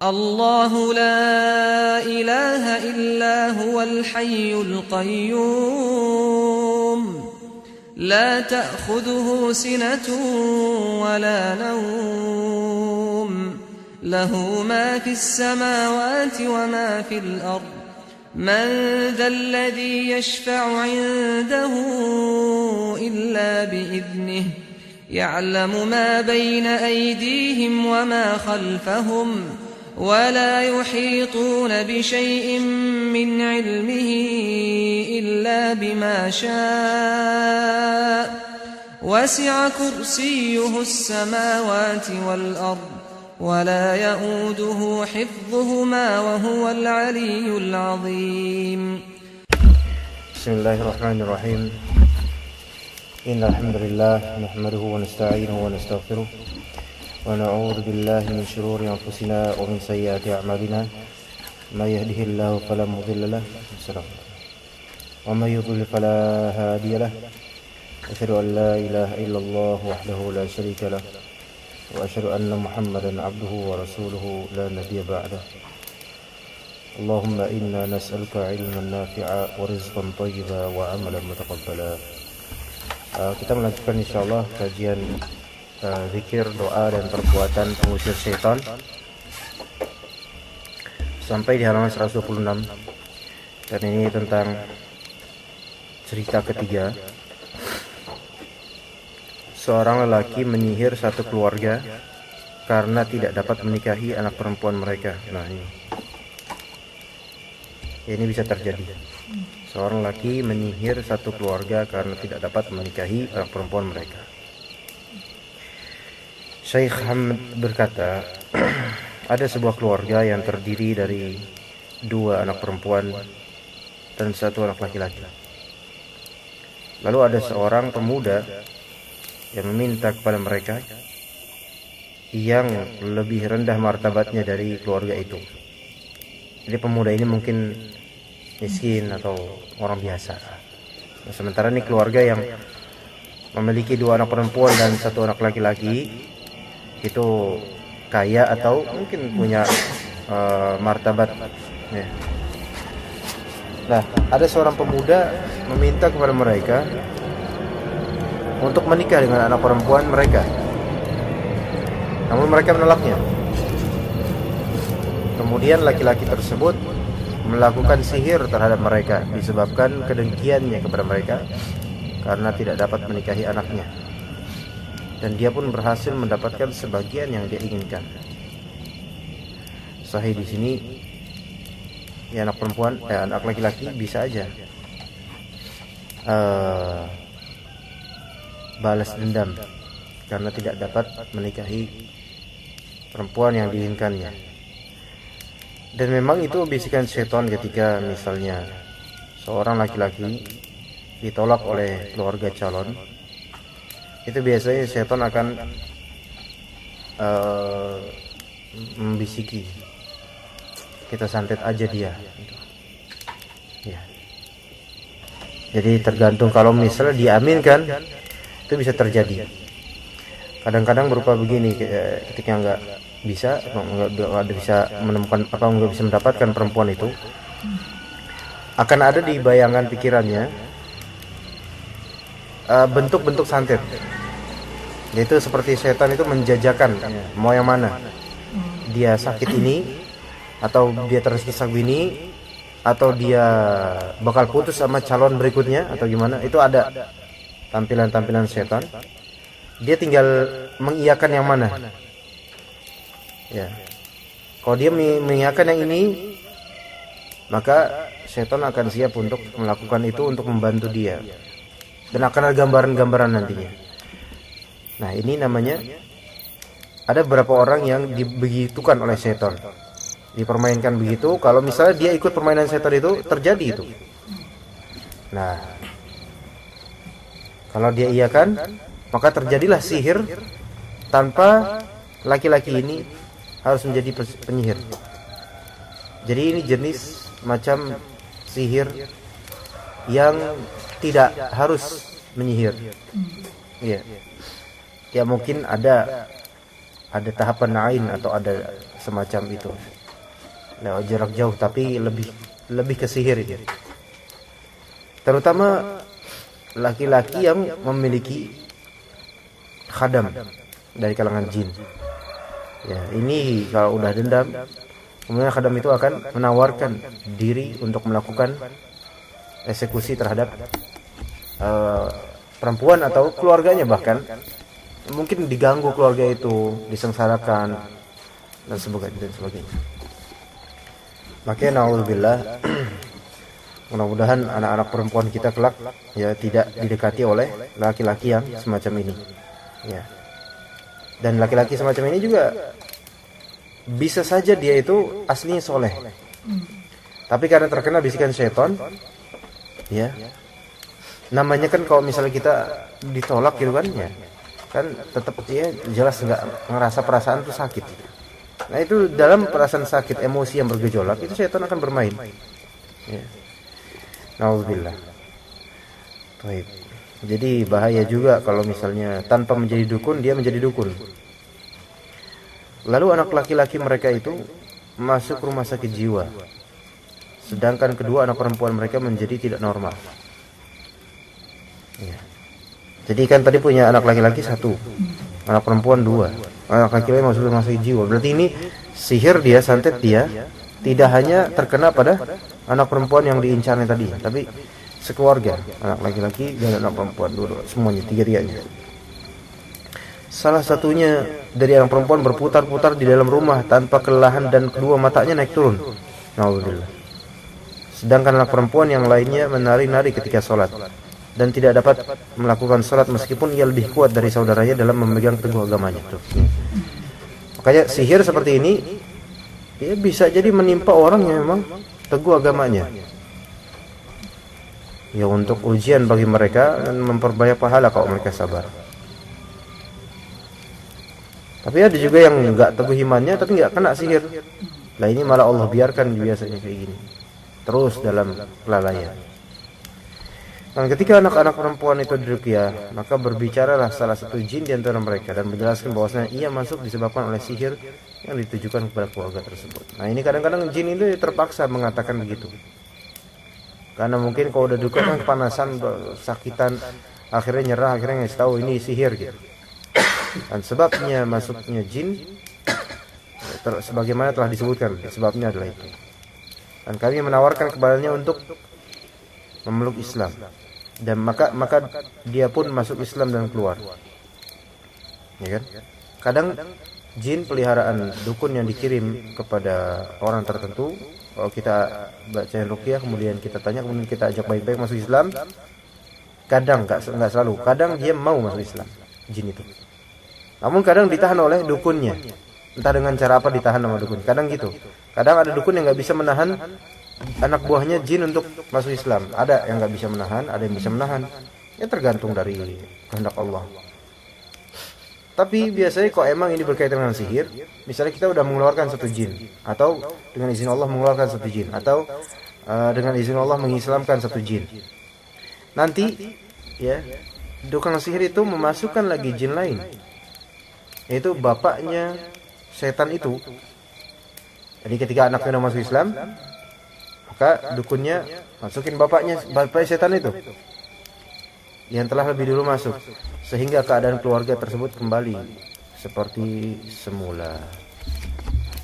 الله لا إله إلا هو الحي القيوم لا تأخذه سنة ولا نوم له ما في السماوات وما في الأرض من ذا الذي يشفع عنده إلا بإذنه يعلم ما بين أيديهم وما خلفهم ولا يحيطون بشيء من علمه إلا بما شاء وسع كرسيه السماوات والأرض ولا يؤوده حفظهما وهو العلي العظيم بسم الله الرحمن الرحيم إن الحمد لله نحمده ونستعينه ونستغفره ونعوذ بالله من شرور أنفسنا ومن سيئات أعمالنا من يهده الله فلا مضل له ومن يضلل فلا هادي له أشهد أن لا إله إلا الله وحده لا شريك له وأشهد أن محمدا عبده ورسوله لا نبي بعده اللهم إنا نسألك علما نافعا ورزقا طيبا وعملا متقبلا. Kita melanjutkan insyaallah kajian zikir, doa dan perbuatan pengusir syaitan sampai di halaman 126, dan ini tentang cerita ketiga. Seorang lelaki menyihir satu keluarga karena tidak dapat menikahi anak perempuan mereka. Nah, ini bisa terjadi. Seorang lelaki menyihir satu keluarga karena tidak dapat menikahi anak perempuan mereka. Syekh Hamad berkata, ada sebuah keluarga yang terdiri dari 2 anak perempuan dan 1 anak laki-laki. Lalu ada seorang pemuda yang meminta kepada mereka yang lebih rendah martabatnya dari keluarga itu. Jadi pemuda ini mungkin miskin atau orang biasa. Nah, sementara ini keluarga yang memiliki 2 anak perempuan dan 1 anak laki-laki itu kaya atau mungkin punya martabat. Ya. Nah, ada seorang pemuda meminta kepada mereka untuk menikah dengan anak perempuan mereka. Namun mereka menolaknya. Kemudian laki-laki tersebut melakukan sihir terhadap mereka disebabkan kedengkiannya kepada mereka karena tidak dapat menikahi anaknya. Dan dia pun berhasil mendapatkan sebagian yang dia inginkan. Sahih di sini, ya anak perempuan, anak laki-laki bisa aja balas dendam karena tidak dapat menikahi perempuan yang diinginkannya. Dan memang itu bisikan setan ketika misalnya seorang laki-laki ditolak oleh keluarga calon. Itu biasanya setan akan membisiki, kita santet aja dia. Ya. Jadi tergantung, kalau misalnya diaminkan itu bisa terjadi. Kadang-kadang berupa begini, ketika nggak bisa menemukan atau nggak bisa mendapatkan perempuan itu, akan ada di bayangan pikirannya bentuk-bentuk santet. Yaitu seperti setan itu menjajakan mau yang mana, dia sakit ini atau dia tersiksa begini atau dia bakal putus sama calon berikutnya atau gimana. Itu ada tampilan-tampilan setan. Dia tinggal mengiyakan yang mana. Ya. Kalau dia mengiyakan yang ini, maka setan akan siap untuk melakukan itu untuk membantu dia. Dan akan ada gambaran-gambaran nantinya. Nah, ini namanya, ada beberapa orang yang dibegitukan oleh setan, dipermainkan begitu. Kalau misalnya dia ikut permainan setan itu, terjadi itu. Nah, kalau dia iyakan, maka terjadilah sihir tanpa laki-laki ini harus menjadi penyihir. Jadi ini jenis macam sihir yang tidak harus menyihir. Iya. Ya mungkin ada tahapan lain atau ada semacam itu. Lewat jarak jauh, tapi lebih ke sihir ya. Terutama laki-laki yang memiliki khadam dari kalangan jin. Ya, ini kalau udah dendam, kemudian khadam itu akan menawarkan diri untuk melakukan eksekusi terhadap perempuan atau keluarganya, bahkan mungkin diganggu keluarga itu, disengsarakan dan sebagainya. Makanya naudzubillah, mudah-mudahan anak-anak perempuan kita kelak ya tidak didekati oleh laki-laki yang semacam ini. Ya. Dan laki-laki semacam ini juga bisa saja dia itu aslinya soleh, tapi karena terkena bisikan syaitan, ya, namanya kan kalau misalnya kita ditolak gitu kan, ya, kan tetap dia jelas nggak ngerasa perasaan itu sakit. Nah itu dalam perasaan sakit, emosi yang bergejolak, itu syaitan akan bermain. Ya. Nauzubillah. Baik. Jadi bahaya juga kalau misalnya tanpa menjadi dukun dia menjadi dukun. Lalu anak laki-laki mereka itu masuk rumah sakit jiwa, sedangkan kedua anak perempuan mereka menjadi tidak normal. Ya. Jadi kan tadi punya anak laki-laki 1, anak perempuan 2, anak laki-laki masuk rumah sakit jiwa. Berarti ini sihir dia, santet dia tidak hanya terkena pada anak perempuan yang diincarnya tadi, tapi sekeluarga, anak laki-laki dan anak perempuan, dua semuanya, tiga-tiganya. Salah satunya dari anak perempuan berputar-putar di dalam rumah tanpa kelelahan dan kedua matanya naik turun. Nauzubillah. Sedangkan anak perempuan yang lainnya menari-nari ketika sholat dan tidak dapat melakukan sholat meskipun ia lebih kuat dari saudaranya dalam memegang teguh agamanya. Tuh. Makanya sihir seperti ini ya bisa jadi menimpa orang yang memang teguh agamanya. Ya untuk ujian bagi mereka dan memperbanyak pahala kalau mereka sabar. Tapi ada juga yang enggak teguh imannya tapi enggak kena sihir. Nah ini malah Allah biarkan biasanya kayak gini. Terus dalam kelalaian. Dan ketika anak-anak perempuan itu diruqyah, maka berbicaralah salah satu jin di antara mereka dan menjelaskan bahwasanya ia masuk disebabkan oleh sihir yang ditujukan kepada keluarga tersebut. Nah ini kadang-kadang jin itu terpaksa mengatakan begitu. Karena mungkin kalau udah duka kan kepanasan, sakitan, akhirnya nyerah, akhirnya ngasih tahu ini sihir gitu. Dan sebabnya masuknya jin sebagaimana telah disebutkan, sebabnya adalah itu. Dan kami menawarkan kepadanya untuk memeluk Islam. Dan maka dia pun masuk Islam dan keluar. Ya kan? Kadang jin peliharaan dukun yang dikirim kepada orang tertentu, kalau kita bacain ruqyah kemudian kita tanya, kemudian kita ajak baik-baik masuk Islam, kadang enggak selalu, kadang dia mau masuk Islam, jin itu. Namun kadang ditahan oleh dukunnya. Entah dengan cara apa ditahan sama dukun. Kadang gitu. Kadang ada dukun yang enggak bisa menahan anak buahnya jin untuk masuk Islam. Ada yang enggak bisa menahan, ada yang bisa menahan. Ya tergantung dari kehendak Allah. Tapi biasanya kok emang ini berkaitan dengan sihir, misalnya kita udah mengeluarkan satu jin, atau dengan izin Allah mengeluarkan satu jin, atau dengan izin Allah mengislamkan satu jin. Nanti ya, tukang sihir itu memasukkan lagi jin lain, yaitu bapaknya setan itu. Jadi ketika anaknya udah masuk Islam, maka dukunnya masukin bapak setan itu yang telah lebih dulu masuk, sehingga keadaan keluarga tersebut kembali seperti semula.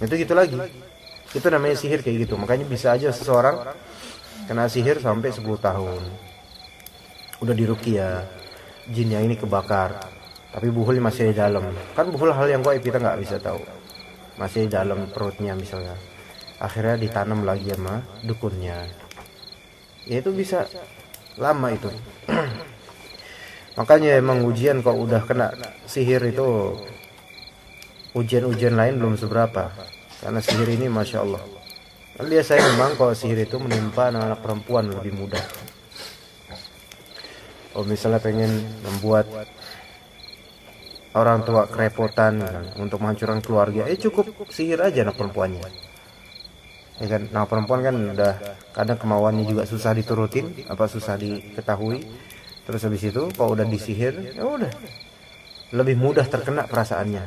Itu gitu lagi. Itu namanya sihir kayak gitu. Makanya bisa aja seseorang kena sihir sampai 10 tahun. Udah diruqyah, jinnya ini kebakar, tapi buhulnya masih di dalam. Kan buhul hal yang gaib kita nggak bisa tahu. Masih di dalam perutnya misalnya. Akhirnya ditanam lagi sama dukunnya. Ya itu bisa lama itu. Makanya emang ujian kalau udah kena sihir itu, ujian-ujian lain belum seberapa. Karena sihir ini Masya Allah. Biasanya memang kalau sihir itu menimpa anak-anak perempuan lebih mudah. Kalau misalnya pengen membuat orang tua kerepotan untuk menghancurkan keluarga, cukup sihir aja anak perempuannya. Ya kan, anak perempuan kan udah kadang kemauannya juga susah diturutin, susah diketahui. Terus habis itu kalau udah disihir, ya udah lebih mudah terkena perasaannya.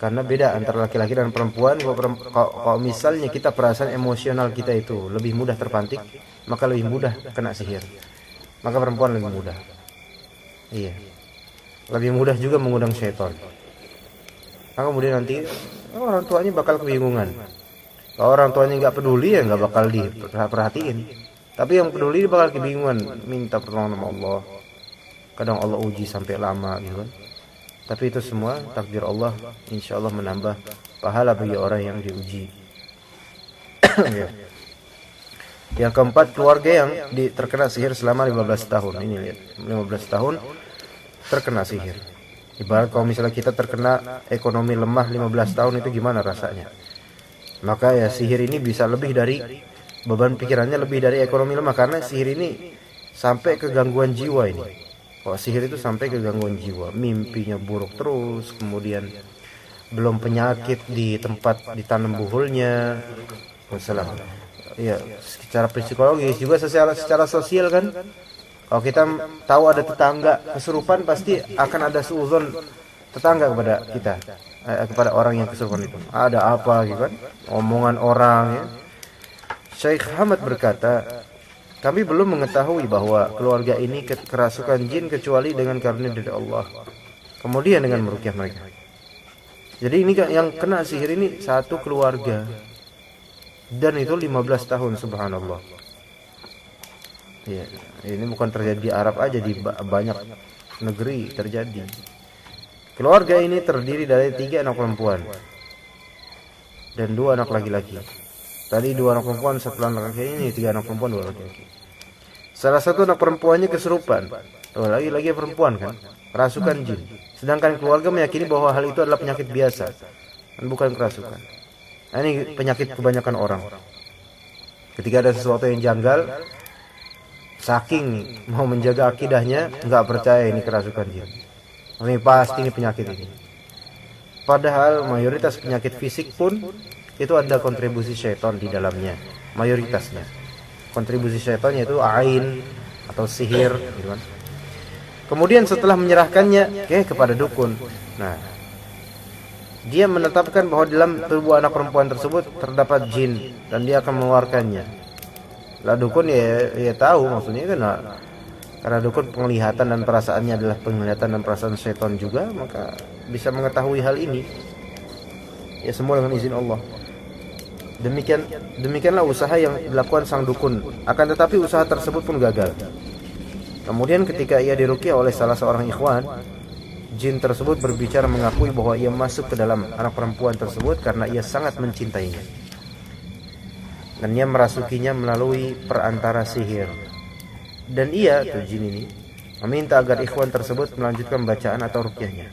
Karena beda antara laki-laki dan perempuan. Kalau misalnya kita perasaan emosional kita itu lebih mudah terpantik, maka lebih mudah kena sihir. Maka perempuan lebih mudah. Iya. Lebih mudah juga mengundang syaitan. Maka kemudian nanti orang tuanya bakal kebingungan. Kalau orang tuanya nggak peduli ya nggak bakal diperhatiin. Tapi yang peduli bakal kebingungan, minta pertolongan sama Allah. Kadang Allah uji sampai lama gitu kan. Tapi itu semua takdir Allah, insya Allah menambah pahala bagi orang yang diuji. Ya. Yang keempat, keluarga yang terkena sihir selama 15 tahun. Ini lihat, 15 tahun terkena sihir. Ibarat kalau misalnya kita terkena ekonomi lemah 15 tahun itu gimana rasanya? Maka ya sihir ini bisa lebih dari beban pikirannya, lebih dari ekonomi lemah, karena sihir ini sampai ke gangguan jiwa ini. Kalau sihir itu sampai ke gangguan jiwa, mimpinya buruk terus, kemudian belum penyakit di tempat ditanam buhulnya. Wassalam. Ya, secara psikologis juga secara sosial kan. Kalau kita tahu ada tetangga kesurupan, pasti akan ada suudzon tetangga kepada kita, kepada orang yang kesurupan itu. Ada apa gitu kan? Omongan orang ya. Syekh Hamad berkata, kami belum mengetahui bahwa keluarga ini kerasukan jin kecuali dengan karunia dari Allah. Kemudian dengan meruqyah mereka. Jadi ini yang kena sihir ini satu keluarga. Dan itu 15 tahun, subhanallah. Ya, ini bukan terjadi di Arab aja, di banyak negeri terjadi. Keluarga ini terdiri dari 3 anak perempuan dan 2 anak laki-laki. Tadi 2 anak perempuan, 1 anak laki-laki, ini 3 anak perempuan, 2 laki-laki. Salah satu anak perempuannya kesurupan. Lagi-lagi perempuan kan, kerasukan jin. Sedangkan keluarga meyakini bahwa hal itu adalah penyakit biasa dan bukan kerasukan. Nah, ini penyakit kebanyakan orang. Ketika ada sesuatu yang janggal, saking mau menjaga akidahnya, nggak percaya ini kerasukan jin. Ini pasti ini penyakit ini. Padahal mayoritas penyakit fisik pun itu ada kontribusi syaitan di dalamnya, mayoritasnya. Kontribusi syaitannya itu ain atau sihir gitu kan. Kemudian setelah menyerahkannya kepada dukun, nah dia menetapkan bahwa di dalam tubuh anak perempuan tersebut terdapat jin dan dia akan mengeluarkannya. Lah dukun ya tahu maksudnya kan, karena dukun penglihatan dan perasaannya adalah penglihatan dan perasaan syaitan juga, maka bisa mengetahui hal ini. Ya semua dengan izin Allah. Demikianlah usaha yang dilakukan sang dukun. Akan tetapi usaha tersebut pun gagal. Kemudian ketika ia diruqyah oleh salah seorang ikhwan, jin tersebut berbicara mengakui bahwa ia masuk ke dalam anak perempuan tersebut karena ia sangat mencintainya. Dan ia merasukinya melalui perantara sihir. Dan ia, jin ini, meminta agar ikhwan tersebut melanjutkan bacaan atau ruqyahnya.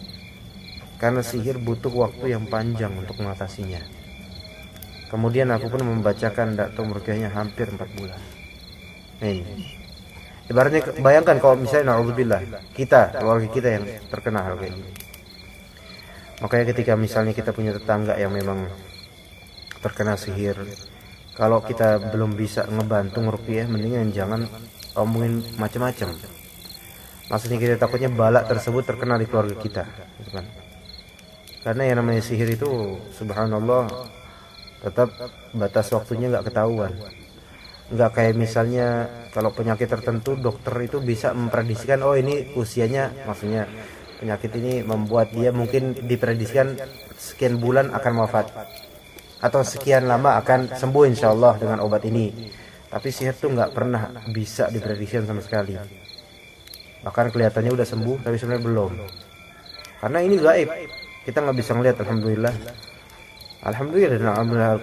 Karena sihir butuh waktu yang panjang untuk mengatasinya. Kemudian aku pun membacakan atau meruqyahnya hampir 4 bulan. Nah ini. Ibaratnya bayangkan kalau misalnya na'udzubillah, keluarga kita yang terkena hal kayak gini. Makanya ketika misalnya kita punya tetangga yang memang terkena sihir, kalau kita belum bisa ngebantu ngeruqyah, mendingan jangan omongin macam-macam. Maksudnya kita takutnya balak tersebut terkena di keluarga kita, gitu kan. Karena yang namanya sihir itu subhanallah tetap batas waktunya nggak ketahuan. Nggak kayak misalnya kalau penyakit tertentu dokter itu bisa memprediksikan, oh ini usianya, maksudnya penyakit ini membuat dia mungkin diprediksikan sekian bulan akan wafat atau sekian lama akan sembuh insyaallah dengan obat ini. Tapi sihir tuh nggak pernah bisa diprediksikan sama sekali. Bahkan kelihatannya udah sembuh tapi sebenarnya belum, karena ini gaib, kita nggak bisa ngelihat. Alhamdulillah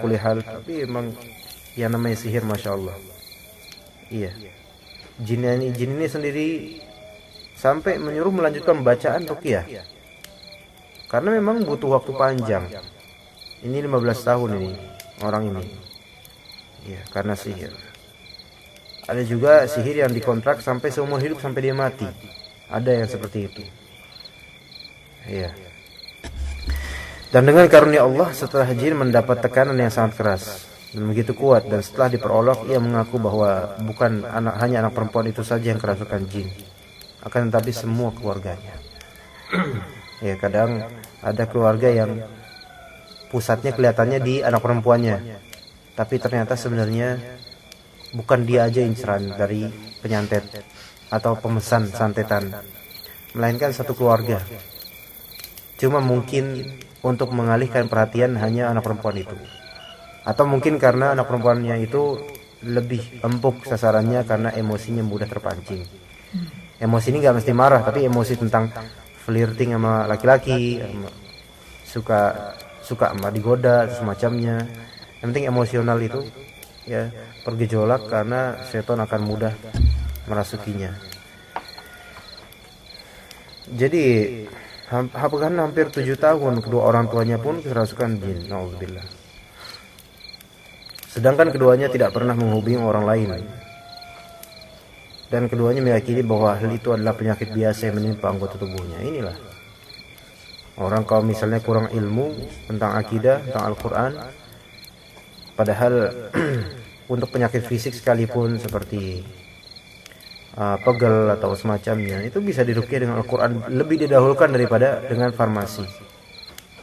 kulli hal. Tapi emang yang namanya sihir masya Allah. Iya, jin ini sendiri sampai menyuruh melanjutkan bacaan ruqyah karena memang butuh waktu panjang. Ini 15 tahun ini orang ini, iya, karena sihir. Ada juga sihir yang dikontrak sampai seumur hidup sampai dia mati. Ada yang seperti itu. Iya. Dan dengan karunia Allah, setelah jin mendapat tekanan yang sangat keras dan begitu kuat, dan setelah diperolok, ia mengaku bahwa bukan hanya anak perempuan itu saja yang kerasukan jin, akan tetapi semua keluarganya. Ya, kadang ada keluarga yang pusatnya kelihatannya di anak perempuannya, tapi ternyata sebenarnya bukan dia aja inceran dari penyantet atau pemesan santetan, melainkan satu keluarga. Cuma mungkin untuk mengalihkan perhatian hanya anak perempuan itu, atau mungkin karena anak perempuannya itu lebih empuk sasarannya karena emosinya mudah terpancing. Emosi ini gak mesti marah, tapi emosi tentang flirting sama laki-laki, suka sama digoda semacamnya. Yang penting emosional itu ya bergejolak karena setan akan mudah merasukinya. Jadi hampir 7 tahun kedua orang tuanya pun kerasukan jin, naudzubillah. Sedangkan keduanya tidak pernah menghubungi orang lain. Dan keduanya meyakini bahwa hal itu adalah penyakit biasa yang menimpa anggota tubuhnya. Inilah orang kalau misalnya kurang ilmu tentang akidah, tentang Al-Quran, padahal untuk penyakit fisik sekalipun seperti pegel atau semacamnya, itu bisa diruqyah dengan Al-Quran, lebih didahulukan daripada dengan farmasi.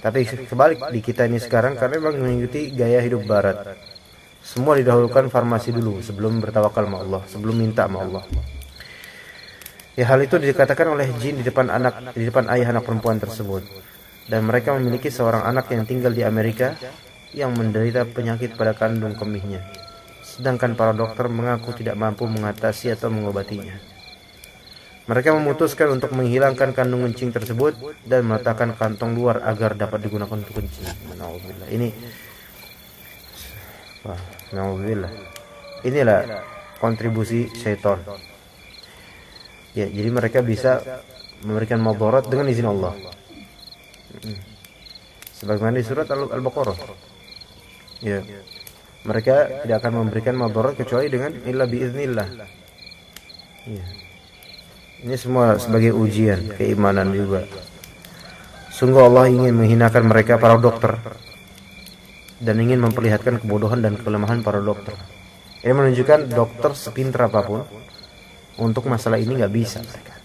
Tapi kebalik di kita ini sekarang, karena memang mengikuti gaya hidup barat, semua didahulukan farmasi dulu sebelum bertawakal sama Allah, sebelum minta sama Allah. Ya, hal itu dikatakan oleh jin di depan ayah anak perempuan tersebut. Dan mereka memiliki seorang anak yang tinggal di Amerika yang menderita penyakit pada kandung kemihnya. Sedangkan para dokter mengaku tidak mampu mengatasi atau mengobatinya. Mereka memutuskan untuk menghilangkan kandung kencing tersebut dan meletakkan kantong luar agar dapat digunakan untuk kencing. Nauzubillah. Nauzubillah. Inilah kontribusi syaitan. Ya, jadi mereka bisa memberikan madarat dengan izin Allah. Sebagaimana di surat Al-Baqarah. Ya. Mereka tidak akan memberikan madarat kecuali dengan illa biiznillah. Ya. Ini semua sebagai ujian keimanan juga. Sungguh Allah ingin menghinakan mereka para dokter dan ingin memperlihatkan kebodohan dan kelemahan para dokter. Ini menunjukkan dokter sepintar apapun untuk masalah ini nggak bisa mereka.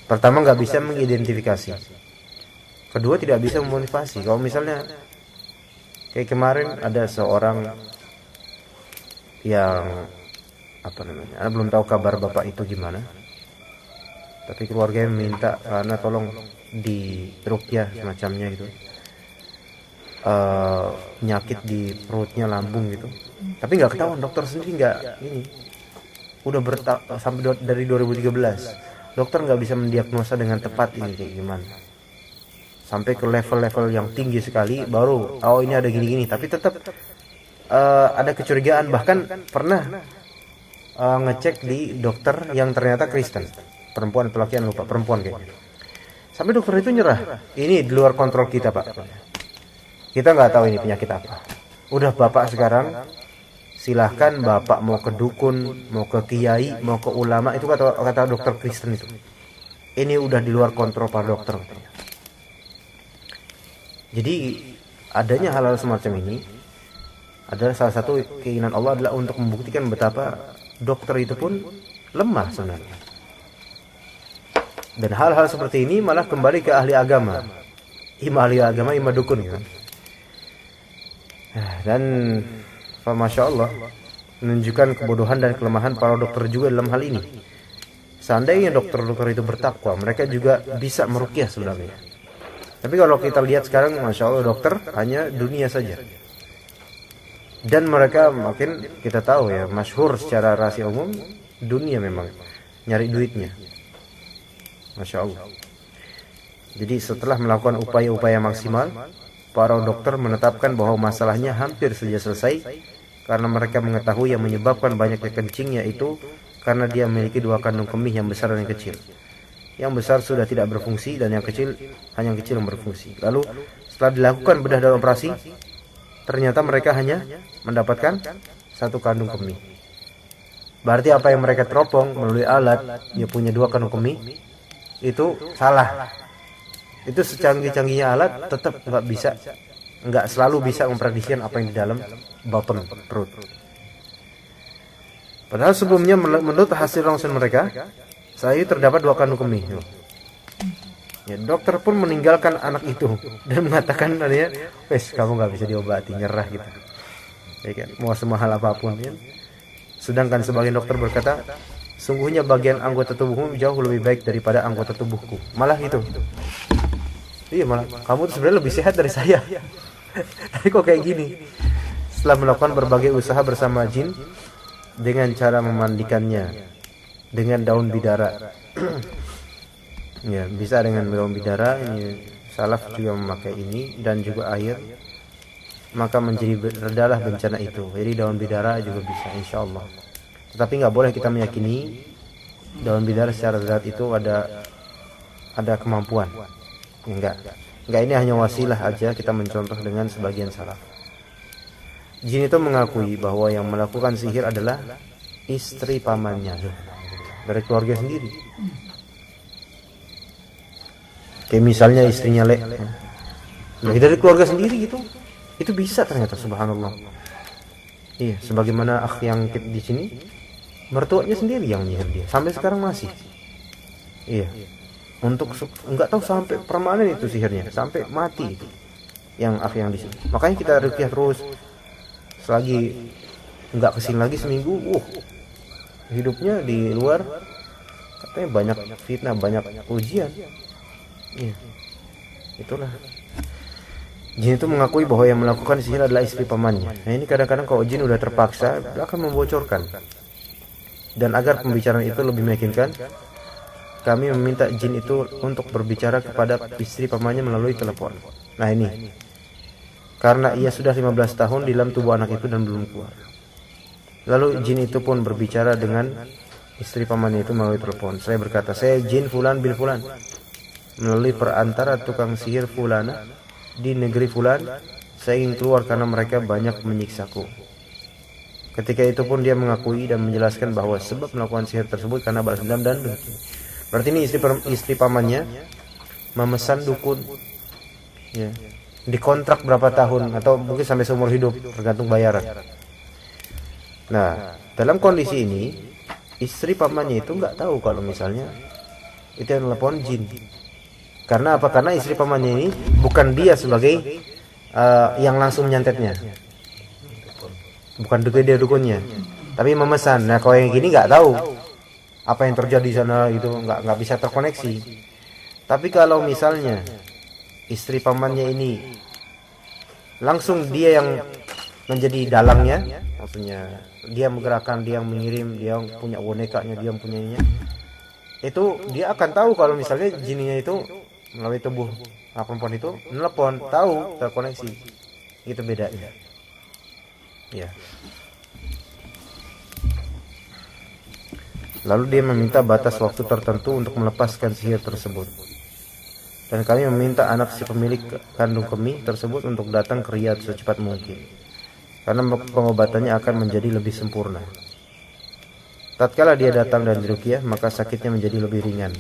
Pertama, nggak bisa mengidentifikasi. Kedua, tidak bisa memotivasi. Kalau misalnya kayak kemarin ada seorang yang Anda belum tahu kabar bapak itu gimana, tapi keluarganya meminta karena tolong di ruqyah semacamnya gitu, penyakit di perutnya, lambung gitu, tapi nggak ketahuan, dokter sendiri nggak ini, udah sampai dari 2013 dokter nggak bisa mendiagnosa dengan tepat ini kayak gimana, sampai ke level-level yang tinggi sekali baru ini ada gini-gini, tapi tetap ada kecurigaan. Bahkan pernah ngecek di dokter yang ternyata Kristen, perempuan atau laki, lupa, perempuan kayaknya, sampai dokter itu nyerah, ini di luar kontrol kita pak, kita nggak tahu ini penyakit apa. Udah bapak sekarang silahkan bapak mau ke dukun, mau ke kiai, mau ke ulama, itu kata dokter Kristen itu, ini udah di luar kontrol para dokter. Jadi adanya hal-hal semacam ini adalah salah satu keinginan Allah, adalah untuk membuktikan betapa dokter itu pun lemah sebenarnya. Dan hal-hal seperti ini malah kembali ke ahli agama, ahli agama, dukun gitu. Dan Masya Allah, menunjukkan kebodohan dan kelemahan para dokter juga dalam hal ini. Seandainya dokter-dokter itu bertakwa, mereka juga bisa meruqyah sebenarnya. Tapi kalau kita lihat sekarang, Masya Allah, dokter hanya dunia saja. Dan mereka makin, kita tahu ya, masyhur secara rahasia umum, dunia memang nyari duitnya. Masya Allah. Jadi setelah melakukan upaya-upaya maksimal, para dokter menetapkan bahwa masalahnya hampir saja selesai, karena mereka mengetahui yang menyebabkan banyaknya kencingnya itu karena dia memiliki 2 kandung kemih, yang besar dan yang kecil. Yang besar sudah tidak berfungsi dan yang kecil hanya yang kecil yang berfungsi. Lalu setelah dilakukan bedah dan operasi, ternyata mereka hanya mendapatkan 1 kandung kemih. Berarti apa yang mereka teropong melalui alat, dia punya 2 kandung kemih, itu salah. Itu secanggih-canggihnya alat tetap nggak selalu bisa memprediksikan apa yang di dalam bottom perut. Padahal sebelumnya menurut hasil ronsen mereka, saya terdapat 2 kandung kemih. Ya, dokter pun meninggalkan anak itu dan mengatakan adanya, wes kamu nggak bisa diobati, nyerah gitu. Ya kan, mau semahal apapun ya. Sedangkan sebagian dokter berkata, sungguhnya bagian anggota tubuhmu jauh lebih baik daripada anggota tubuhku. Malah itu. Iya malah, kamu tuh sebenarnya lebih sehat dari saya. Tapi kok kayak gini? Setelah melakukan berbagai usaha bersama jin dengan cara memandikannya dengan daun bidara. Ya, bisa dengan daun bidara, ini salaf juga memakai ini dan juga air. Maka menjadi redalah bencana itu. Jadi daun bidara juga bisa insyaallah. Tetapi nggak boleh kita meyakini daun bidara secara zat itu ada kemampuan. Enggak, ini hanya wasilah aja kita mencontoh dengan sebagian salaf. Jin itu mengakui bahwa yang melakukan sihir adalah istri pamannya, dari keluarga sendiri. Kayak misalnya istrinya dari keluarga sendiri gitu. Itu bisa ternyata, subhanallah. Iya, sebagaimana akh yang di sini, mertuanya sendiri yang menyihir dia, sampai sekarang masih. Iya. Untuk enggak tahu sampai permanen itu sihirnya, sampai mati itu. Yang akh yang di sini. Makanya kita ruqyah terus. Selagi enggak kesini lagi seminggu, hidupnya di luar katanya banyak fitnah, banyak ujian. Iya. Itulah. Jin itu mengakui bahwa yang melakukan sihir adalah istri pamannya. Nah, ini kadang-kadang kalau jin udah terpaksa, dia akan membocorkan. Dan agar pembicaraan itu lebih meyakinkan, kami meminta jin itu untuk berbicara kepada istri pamannya melalui telepon. Nah ini, karena ia sudah 15 tahun di dalam tubuh anak itu dan belum keluar. Lalu jin itu pun berbicara dengan istri pamannya itu melalui telepon. Saya berkata, saya jin fulan bin fulan, melalui perantara tukang sihir fulana di negeri fulan, saya ingin keluar karena mereka banyak menyiksaku. Ketika itu pun dia mengakui dan menjelaskan bahwa sebab melakukan sihir tersebut karena balas dendam dan dengki. Berarti ini istri pamannya memesan dukun, ya, dikontrak berapa tahun atau mungkin sampai seumur hidup, tergantung bayaran. Nah, dalam kondisi ini istri pamannya itu nggak tahu kalau misalnya itu yang telepon jin. Karena apa? Karena istri pamannya ini bukan dia sebagai yang langsung menyantetnya, bukan dia dukunnya, tapi memesan. Nah, kalau yang gini nggak tahu apa yang terjadi di sana, itu nggak bisa terkoneksi. Tapi kalau misalnya istri pamannya ini langsung dia yang menjadi dalangnya, maksudnya dia menggerakkan, dia yang mengirim, dia yang punya bonekanya, dia yang punyanya, itu dia akan tahu kalau misalnya jinnya itu melalui tubuh perempuan itu nelpon, tahu, terkoneksi. Itu bedanya. Ya. Lalu dia meminta batas waktu tertentu untuk melepaskan sihir tersebut. Dan kami meminta anak si pemilik kandung kemih tersebut untuk datang ke Riyadh secepat mungkin, karena pengobatannya akan menjadi lebih sempurna. Tatkala dia datang dan diruqyah, maka sakitnya menjadi lebih ringan.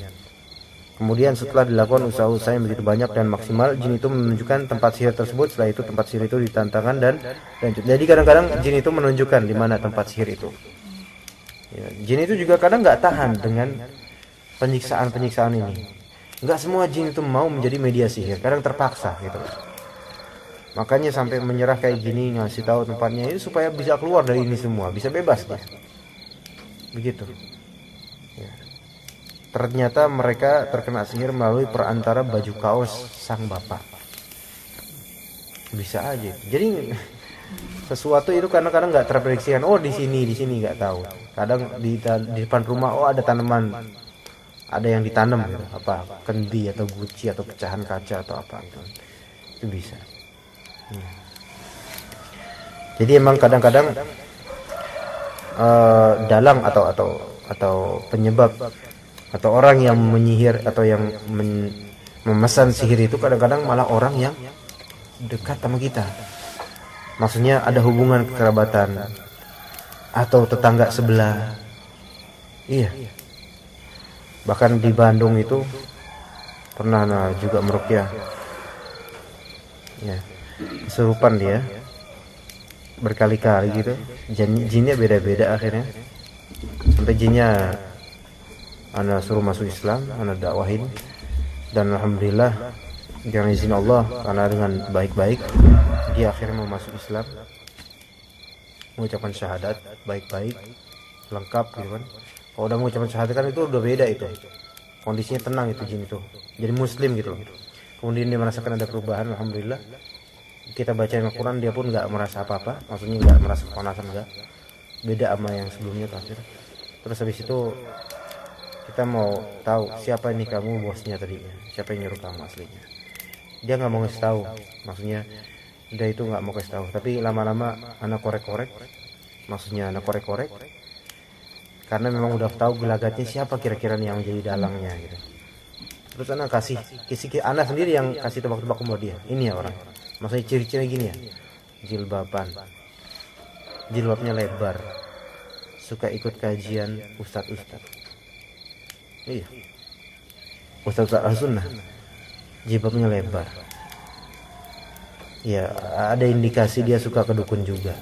Kemudian setelah dilakukan usaha-usaha yang begitu banyak dan maksimal, jin itu menunjukkan tempat sihir tersebut. Setelah itu tempat sihir itu ditantangkan dan lanjut. Jadi kadang-kadang jin itu menunjukkan di mana tempat sihir itu. Ya, jin itu juga kadang nggak tahan dengan penyiksaan-penyiksaan ini. Nggak semua jin itu mau menjadi media sihir, kadang terpaksa gitu. Makanya sampai menyerah kayak gini, ngasih tahu tempatnya itu supaya bisa keluar dari ini semua, bisa bebas dia. Begitu. Ya. Ternyata mereka terkena sihir melalui perantara baju kaos sang bapak. Bisa aja. Jadi sesuatu itu kadang-kadang nggak terprediksikan. Oh di sini nggak tahu. Kadang di depan rumah, oh ada tanaman, ada yang ditanam gitu. Apa kendi atau guci atau pecahan kaca atau apa gitu. Itu bisa. Jadi emang kadang-kadang dalang atau penyebab atau orang yang menyihir atau yang memesan sihir itu kadang-kadang malah orang yang dekat sama kita. Maksudnya ada hubungan kekerabatan atau tetangga sebelah. Iya. Bahkan di Bandung itu pernah juga meruqyah. Ya. Kesurupan dia berkali-kali gitu. Jinnya beda-beda akhirnya. Sampai jinnya ana suruh masuk Islam, ana dakwahin. Dan alhamdulillah dengan izin Allah, karena dengan baik-baik dia akhirnya mau masuk Islam, mengucapkan syahadat baik-baik lengkap gitu kan. Kalau udah mengucapkan syahadat kan itu udah beda, itu kondisinya tenang, itu jin itu jadi muslim gitu loh. Kemudian dia merasakan ada perubahan, alhamdulillah. Kita bacain Al-Quran, dia pun nggak merasa apa-apa, maksudnya nggak merasa kepanasan, nggak, beda sama yang sebelumnya terakhir. Terus habis itu kita mau tahu siapa ini kamu bosnya tadinya, siapa yang nyuruh kamu aslinya. Dia nggak mau ngasih tahu, maksudnya dia itu nggak mau kasih tahu. Tapi lama-lama anak korek-korek, maksudnya anak korek-korek, karena memang udah tahu gelagatnya siapa kira-kira yang jadi dalangnya gitu. Terus anak kasih anak sendiri yang kasih tebak-tebak sama dia, ini ya orang, maksudnya ciri-ciri gini ya, jilbabnya lebar, suka ikut kajian ustadz, iya, ustadz al-sunnah, jilbabnya lebar. Ya ada indikasi dia suka ke dukun juga.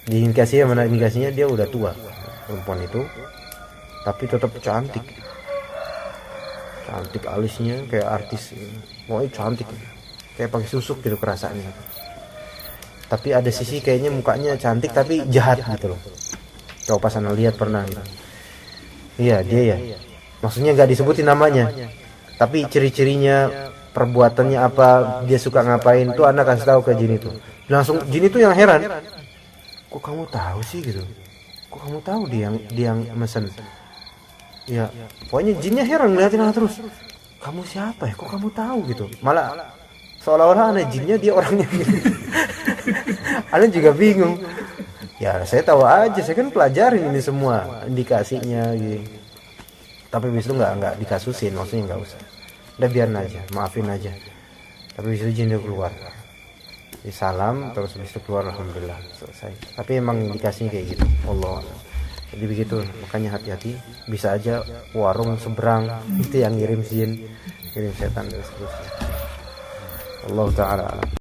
Di indikasinya mana? Indikasinya dia udah tua perempuan itu, tapi tetap cantik alisnya kayak artis, pokoknya cantik, kayak pakai susuk gitu kerasaannya. Tapi ada sisi kayaknya mukanya cantik tapi jahat gitu loh. Coba pas Ana lihat pernah gitu. Iya dia ya, maksudnya nggak disebutin namanya, tapi ciri-cirinya, perbuatannya apa, dia suka ngapain tuh anak kasih tahu ke jin itu. Langsung jin itu yang heran, kok kamu tahu sih gitu, kok kamu tahu dia yang mesen. Ya pokoknya jinnya heran ngeliatin anak terus, kamu siapa ya, kok kamu tahu gitu. Malah seolah-olah anak jinnya dia orangnya gitu. Anak juga bingung. Ya saya tahu aja, saya kan pelajarin ini semua indikasinya gitu. Tapi habis itu nggak dikasusin, maksudnya nggak usah, udah biarin aja, maafin aja. Tapi habis itu jin dia keluar, disalam terus habis itu keluar, alhamdulillah selesai. Tapi emang indikasinya kayak gitu, Allah. Jadi begitu, makanya hati-hati, bisa aja warung seberang itu yang ngirim jin, ngirim setan dan seterusnya. Allah Ta'ala.